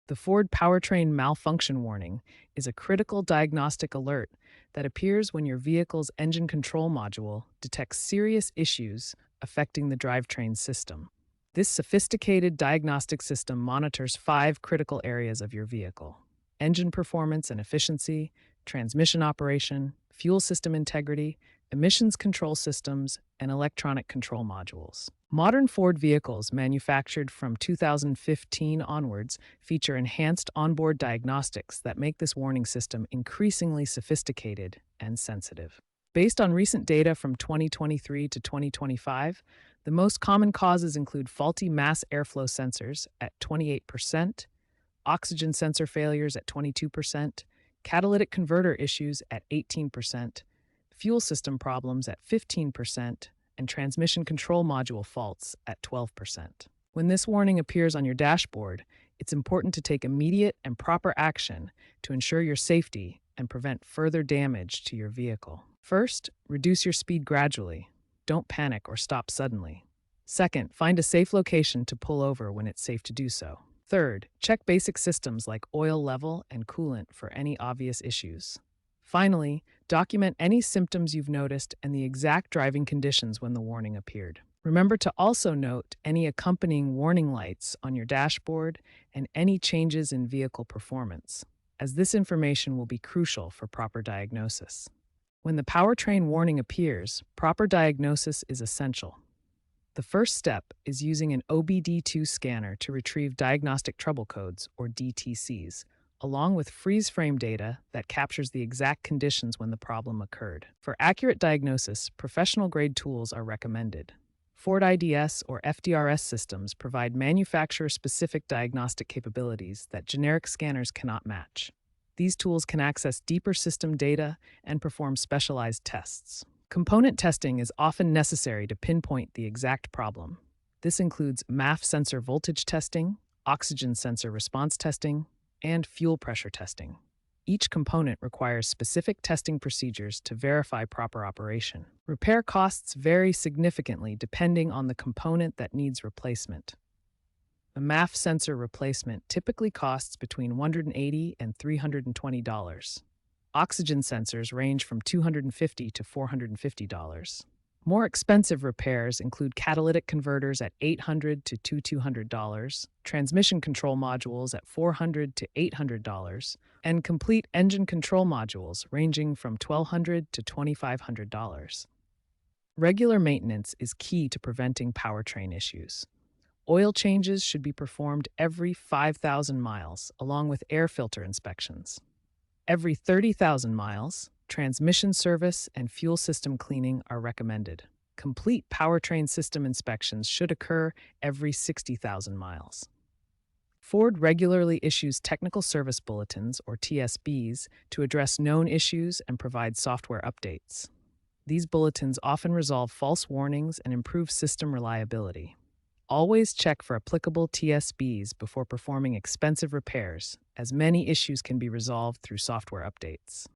The Ford Powertrain Malfunction Warning is a critical diagnostic alert that appears when your vehicle's engine control module detects serious issues affecting the drivetrain system. This sophisticated diagnostic system monitors 5 critical areas of your vehicle: engine performance and efficiency, transmission operation, fuel system integrity, emissions control systems, and electronic control modules. Modern Ford vehicles manufactured from 2015 onwards feature enhanced onboard diagnostics that make this warning system increasingly sophisticated and sensitive. Based on recent data from 2023 to 2025, the most common causes include faulty mass airflow sensors at 28%, oxygen sensor failures at 22%, catalytic converter issues at 18%, fuel system problems at 15%, and transmission control module faults at 12%. When this warning appears on your dashboard, it's important to take immediate and proper action to ensure your safety and prevent further damage to your vehicle. First, reduce your speed gradually. Don't panic or stop suddenly. Second, find a safe location to pull over when it's safe to do so. Third, check basic systems like oil level and coolant for any obvious issues. Finally, document any symptoms you've noticed and the exact driving conditions when the warning appeared. Remember to also note any accompanying warning lights on your dashboard and any changes in vehicle performance, as this information will be crucial for proper diagnosis. When the powertrain warning appears, proper diagnosis is essential. The first step is using an OBD2 scanner to retrieve diagnostic trouble codes, or DTCs, along with freeze frame data that captures the exact conditions when the problem occurred. For accurate diagnosis, professional-grade tools are recommended. Ford IDS or FDRS systems provide manufacturer-specific diagnostic capabilities that generic scanners cannot match. These tools can access deeper system data and perform specialized tests. Component testing is often necessary to pinpoint the exact problem. This includes MAF sensor voltage testing, oxygen sensor response testing, and fuel pressure testing. Each component requires specific testing procedures to verify proper operation. Repair costs vary significantly depending on the component that needs replacement. A MAF sensor replacement typically costs between $180 and $320. Oxygen sensors range from $250 to $450. More expensive repairs include catalytic converters at $800 to $2,200, transmission control modules at $400 to $800, and complete engine control modules ranging from $1,200 to $2,500. Regular maintenance is key to preventing powertrain issues. Oil changes should be performed every 5,000 miles, along with air filter inspections. Every 30,000 miles, transmission service and fuel system cleaning are recommended. Complete powertrain system inspections should occur every 60,000 miles. Ford regularly issues technical service bulletins, or TSBs, to address known issues and provide software updates. These bulletins often resolve false warnings and improve system reliability. Always check for applicable TSBs before performing expensive repairs, as many issues can be resolved through software updates.